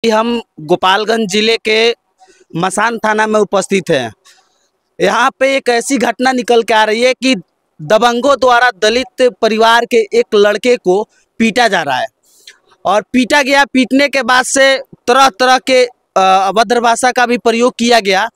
हम गोपालगंज जिले के मसान थाना में उपस्थित हैं। यहाँ पे एक ऐसी घटना निकल के आ रही है कि दबंगों द्वारा दलित परिवार के एक लड़के को पीटा जा रहा है और पीटा गया। पीटने के बाद से तरह तरह के अभद्र भाषा का भी प्रयोग किया गया।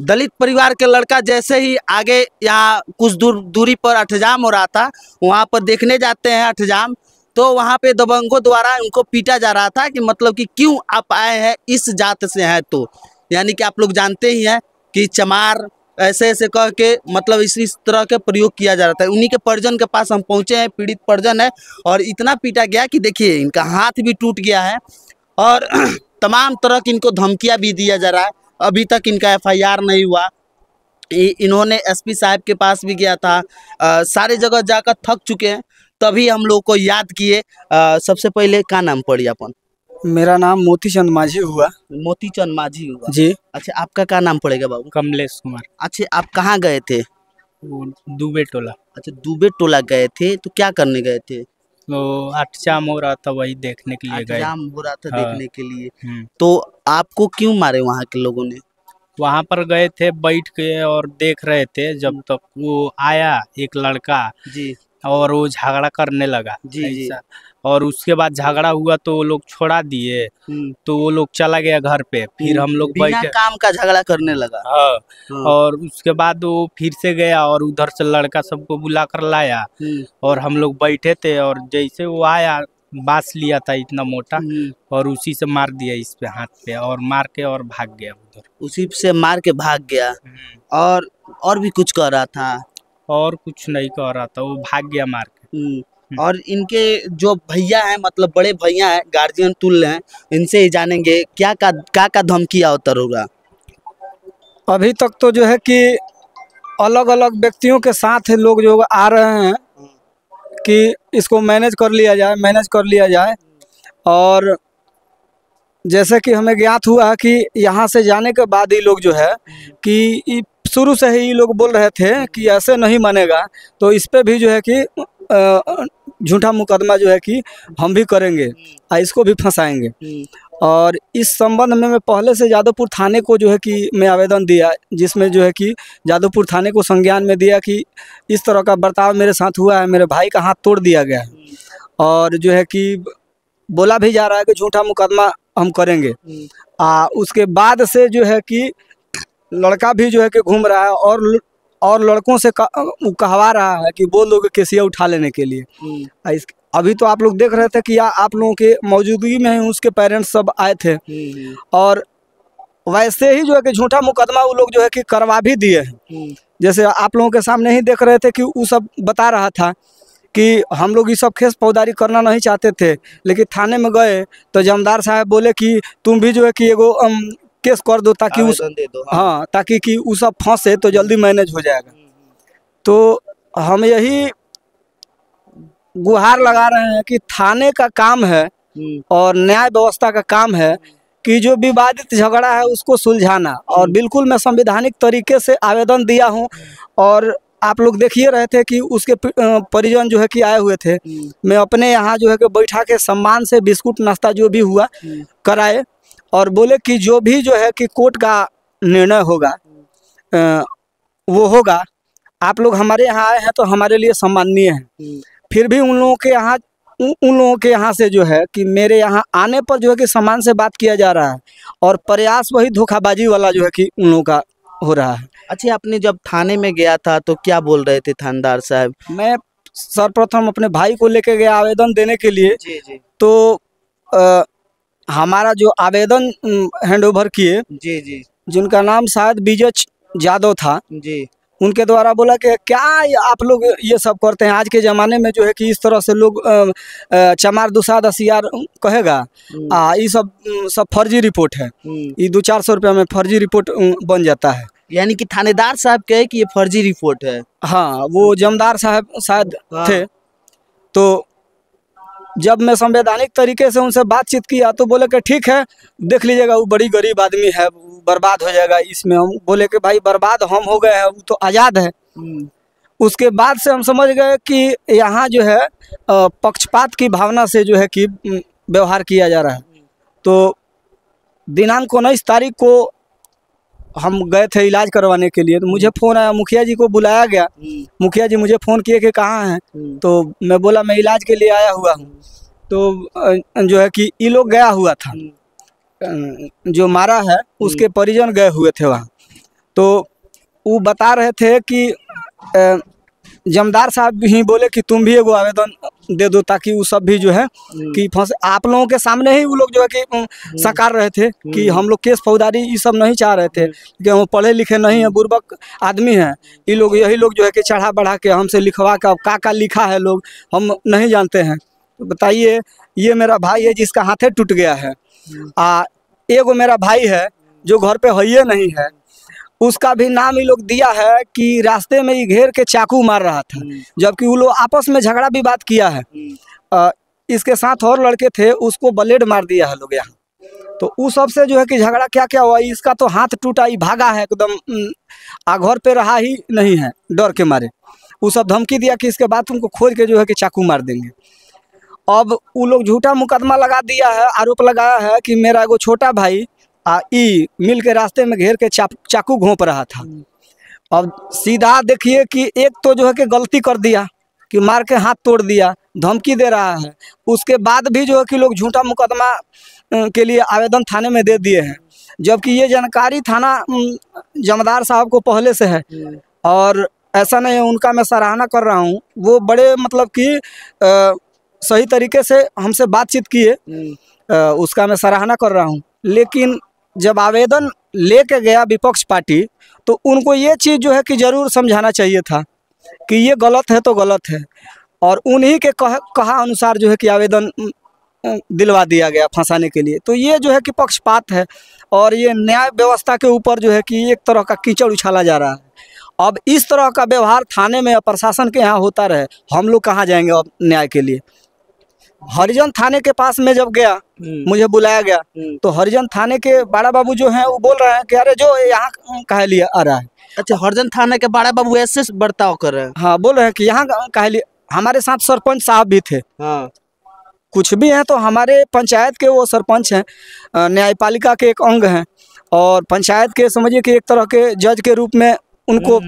दलित परिवार के लड़का जैसे ही आगे यहाँ कुछ दूरी पर अठजाम हो रहा था, वहाँ पर देखने जाते हैं अठजाम, तो वहाँ पे दबंगों द्वारा उनको पीटा जा रहा था कि मतलब कि क्यों आप आए हैं, इस जात से हैं। तो यानी कि आप लोग जानते ही हैं कि चमार ऐसे ऐसे कह के मतलब इस तरह के प्रयोग किया जा रहा था। उन्हीं के परिजन के पास हम पहुँचे हैं, पीड़ित परिजन है, और इतना पीटा गया कि देखिए इनका हाथ भी टूट गया है और तमाम तरह की इनको धमकियाँ भी दिया जा रहा है। अभी तक इनका FIR नहीं हुआ। इन्होंने SP साहब के पास भी गया था, सारे जगह जाकर थक चुके हैं, तभी हम लोग को याद किए। सबसे पहले क्या नाम पड़ी अपन? मेरा नाम मोतीचंद माझी हुआ। मोतीचंद माझी हुआ जी। अच्छा, आपका क्या नाम पड़ेगा बाबू? कमलेश कुमार। अच्छा, आप कहाँ गए थे? दुबे टोला। अच्छा, दुबे टोला गए थे, तो क्या करने गए थे? वो अठजाम हो रहा था, वही देखने के लिए गए। अठजाम हो रहा था, हाँ। देखने के लिए। तो आपको क्यों मारे वहाँ के लोगों ने? वहाँ पर गए थे, बैठ के और देख रहे थे, जब तक वो आया एक लड़का जी और वो झगड़ा करने लगा। जी। और उसके बाद झगड़ा हुआ तो वो लोग छोड़ा दिए, तो वो लोग चला गया घर पे। फिर हम लोग बिना बैठे, काम का झगड़ा करने लगा। हाँ। और उसके बाद वो फिर से गया और उधर से लड़का सबको बुला कर लाया और हम लोग बैठे थे, और जैसे वो आया बांस लिया था इतना मोटा, और उसी से मार दिया इस पे, हाथ पे, और मार के और भाग गया उधर। उसी से मार के भाग गया। और भी कुछ कह रहा था? और कुछ नहीं कह रहा था, वो भाग गया मार के। और इनके जो भैया हैं, मतलब बड़े भैया हैं, गार्जियन तुल्य हैं, इनसे ही जानेंगे क्या का धमकी अवतर होगा। अभी तक तो जो है कि अलग अलग व्यक्तियों के साथ लोग जो आ रहे हैं कि इसको मैनेज कर लिया जाए। और जैसे कि हमें ज्ञात हुआ है कि यहाँ से जाने के बाद ही लोग जो है कि शुरू से ही लोग बोल रहे थे कि ऐसे नहीं मानेगा, तो इस पे भी जो है कि झूठा मुकदमा जो है कि हम भी करेंगे और इसको भी फंसाएंगे। और इस संबंध में मैं पहले से जादवपुर थाने को जो है कि मैं आवेदन दिया, जिसमें जो है कि जादवपुर थाने को संज्ञान में दिया कि इस तरह का बर्ताव मेरे साथ हुआ है, मेरे भाई का हाथ तोड़ दिया गया है, और जो है कि बोला भी जा रहा है कि झूठा मुकदमा हम करेंगे। उसके बाद से जो है कि लड़का भी जो है कि घूम रहा है और लड़कों से कहवा रहा है कि वो लोग केसिया उठा लेने के लिए। अभी तो आप लोग देख रहे थे कि आप लोगों के मौजूदगी में ही उसके पेरेंट्स सब आए थे, और वैसे ही जो है कि झूठा मुकदमा वो लोग जो है कि करवा भी दिए हैं। जैसे आप लोगों के सामने ही देख रहे थे कि वो सब बता रहा था कि हम लोग ये सब खेस फौजदारी करना नहीं चाहते थे, लेकिन थाने में गए तो जमदार साहब बोले कि तुम भी जो है कि एगो केस कर दो ताकि हाँ, ताकि कि वो सब फंसे तो जल्दी मैनेज हो जाएगा। तो हम यही गुहार लगा रहे हैं कि थाने का काम है और न्याय व्यवस्था का काम है कि जो विवादित झगड़ा है उसको सुलझाना। और बिल्कुल मैं संवैधानिक तरीके से आवेदन दिया हूँ, और आप लोग देखिए रहे थे कि उसके परिजन जो है कि आए हुए थे। मैं अपने यहाँ जो है कि बैठा के सम्मान से बिस्कुट नाश्ता जो भी हुआ कराए, और बोले कि जो भी जो है कि कोर्ट का निर्णय होगा वो होगा। आप लोग हमारे यहाँ आए हैं तो हमारे लिए सम्माननीय है। फिर भी उन लोगों के यहाँ से जो है कि मेरे यहाँ आने पर जो है कि सम्मान से बात किया जा रहा है, और प्रयास वही धोखाबाजी वाला जो है कि उन लोगों का हो रहा है। अच्छा, आपने जब थाने में गया था तो क्या बोल रहे थे थानेदार साहब? मैं सर्वप्रथम अपने भाई को लेके गया आवेदन देने के लिए। जी। तो हमारा जो आवेदन हैंडओवर किए, जी, जिनका नाम शायद विजय यादव था जी, उनके द्वारा बोला कि क्या आप लोग ये सब करते हैं? आज के ज़माने में जो है कि इस तरह से लोग चमार दुसाद असियार कहेगा, ये सब फर्जी रिपोर्ट है। ये 200-400 रुपया में फर्जी रिपोर्ट बन जाता है। यानी कि थानेदार साहब कहे कि ये फर्जी रिपोर्ट है? हाँ, वो जमदार साहब शायद थे। तो जब मैं संवैधानिक तरीके से उनसे बातचीत किया तो बोले कि ठीक है, देख लीजिएगा, वो बड़ी गरीब आदमी है, बर्बाद हो जाएगा इसमें। हम बोले कि भाई बर्बाद हम हो गए हैं, वो तो आज़ाद है। उसके बाद से हम समझ गए कि यहाँ जो है पक्षपात की भावना से जो है कि व्यवहार किया जा रहा है। तो दिनांक 19 तारीख को हम गए थे इलाज करवाने के लिए। तो मुझे फ़ोन आया, मुखिया जी को बुलाया गया। मुखिया जी मुझे फ़ोन किए कि कहाँ हैं, तो मैं बोला मैं इलाज के लिए आया हुआ हूँ। तो जो है कि ये लोग गया हुआ था, जो मारा है उसके परिजन गए हुए थे वहाँ। तो वो बता रहे थे कि जमदार साहब ही बोले कि तुम भी एगो आवेदन दे दो, ताकि वो सब भी जो है कि फंस। आप लोगों के सामने ही वो लोग जो है कि सकार रहे थे कि हम लोग केस फौजदारी ये सब नहीं चाह रहे थे, कि हम पढ़े लिखे नहीं हैं, बुर्बक आदमी हैं। ये लोग यही लोग जो है कि चढ़ा बढ़ा के हमसे लिखवा के, अब का लिखा है लोग हम नहीं जानते हैं। तो बताइए, ये मेरा भाई है जिसका हाथे टूट गया है, एगो मेरा भाई है जो घर पे है नहीं है, उसका भी नाम ये लोग दिया है कि रास्ते में ही घेर के चाकू मार रहा था, जबकि वो लोग आपस में झगड़ा भी बात किया है। इसके साथ और लड़के थे, उसको ब्लेड मार दिया है लोग यहाँ। तो उस सब से जो है कि झगड़ा क्या क्या हुआ, इसका तो हाथ टूटा, ही भागा है एकदम, घर पे रहा ही नहीं है डर के मारे। वो सब धमकी दिया कि इसके बाद तुमको खोज के जो है कि चाकू मार देंगे। अब वो लोग झूठा मुकदमा लगा दिया है, आरोप लगाया है कि मेरा एगो छोटा भाई मिल के रास्ते में घेर के चाकू घोंप रहा था। अब सीधा देखिए कि एक तो जो है कि गलती कर दिया कि मार के हाथ तोड़ दिया, धमकी दे रहा है। उसके बाद भी जो है कि लोग झूठा मुकदमा के लिए आवेदन थाने में दे दिए हैं, जबकि ये जानकारी थाना जमदार साहब को पहले से है। और ऐसा नहीं है, उनका मैं सराहना कर रहा हूँ, वो बड़े मतलब कि सही तरीके से हमसे बातचीत किए, उसका मैं सराहना कर रहा हूँ। लेकिन जब आवेदन लेके गया विपक्ष पार्टी, तो उनको ये चीज़ जो है कि ज़रूर समझाना चाहिए था कि ये गलत है तो गलत है, और उन्हीं के कहा अनुसार जो है कि आवेदन दिलवा दिया गया फंसाने के लिए। तो ये जो है कि पक्षपात है, और ये न्याय व्यवस्था के ऊपर जो है कि एक तरह का कीचड़ उछाला जा रहा है। अब इस तरह का व्यवहार थाने में प्रशासन के यहाँ होता रहे, हम लोग कहाँ जाएंगे अब न्याय के लिए। हरिजन थाने के पास में जब गया, मुझे बुलाया गया, तो हरिजन थाने के बड़ा बाबू जो हैं वो बोल रहे हैं कि अरे जो यहाँ काहे लिए आ रहा है। अच्छा, हरिजन थाने के बड़ा बाबू ऐसे बर्ताव कर रहे हैं? हाँ, बोल रहे हैं कि यहाँ काहे लिए। हमारे साथ सरपंच साहब भी थे। हाँ, कुछ भी हैं तो हमारे पंचायत के वो सरपंच हैं, न्यायपालिका के एक अंग हैं, और पंचायत के समझिए कि एक तरह के जज के रूप में उनको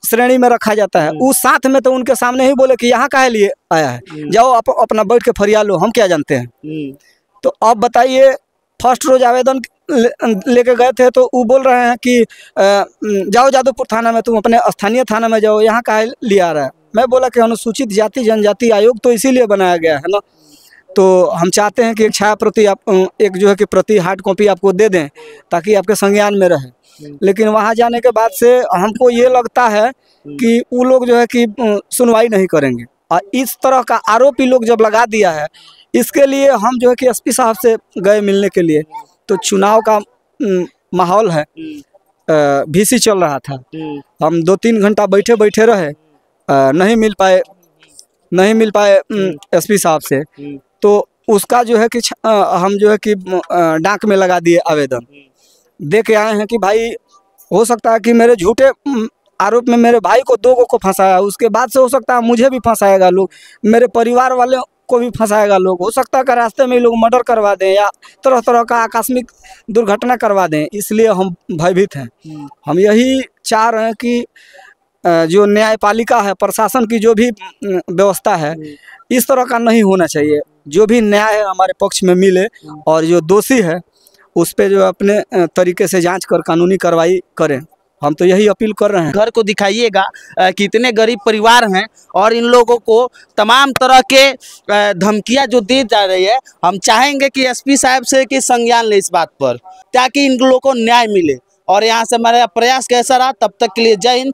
श्रेणी में रखा जाता है। उस साथ में तो उनके सामने ही बोले कि यहाँ काहे लिए आया है, जाओ अपना बैठ के फरियाद लो, हम क्या जानते हैं। तो अब बताइए, फर्स्ट रोज आवेदन लेके गए थे तो वो बोल रहे हैं कि जाओ जादवपुर थाना में, तुम अपने स्थानीय थाना में जाओ, यहाँ काहे लिए आ रहा है। मैं बोला कि अनुसूचित जाति जनजाति आयोग तो इसीलिए बनाया गया है ना, तो हम चाहते हैं कि एक छाया प्रति आप एक जो है कि प्रति हार्ड कॉपी आपको दे दें, ताकि आपके संज्ञान में रहे। लेकिन वहाँ जाने के बाद से हमको ये लगता है कि वो लोग जो है कि सुनवाई नहीं करेंगे, और इस तरह का आरोप ही लोग जब लगा दिया है, इसके लिए हम जो है कि एसपी साहब से गए मिलने के लिए। तो चुनाव का माहौल है, VC चल रहा था, हम 2-3 घंटा बैठे रहे, नहीं मिल पाए एसपी साहब से। तो उसका जो है कि हम जो है कि डाक में लगा दिए आवेदन, दे के आए हैं कि भाई हो सकता है कि मेरे झूठे आरोप में मेरे भाई को 2 को फंसाया, उसके बाद से हो सकता है मुझे भी फंसाएगा लोग, मेरे परिवार वालों को भी फंसाएगा लोग, हो सकता है कि रास्ते में लोग मर्डर करवा दें या तरह तरह का आकस्मिक दुर्घटना करवा दें। इसलिए हम भयभीत हैं। हम यही चाह रहे हैं कि जो न्यायपालिका है, प्रशासन की जो भी व्यवस्था है, इस तरह का नहीं होना चाहिए। जो भी न्याय है हमारे पक्ष में मिले, और जो दोषी है उस पे जो अपने तरीके से जांच कर कानूनी कार्रवाई करें। हम तो यही अपील कर रहे हैं। घर को दिखाइएगा कि इतने गरीब परिवार हैं, और इन लोगों को तमाम तरह के धमकियां जो दी जा रही है। हम चाहेंगे कि एसपी साहब से कि संज्ञान ले इस बात पर, ताकि इन लोगों को न्याय मिले। और यहाँ से हमारा प्रयास कैसा रहा, तब तक के लिए जय हिंद,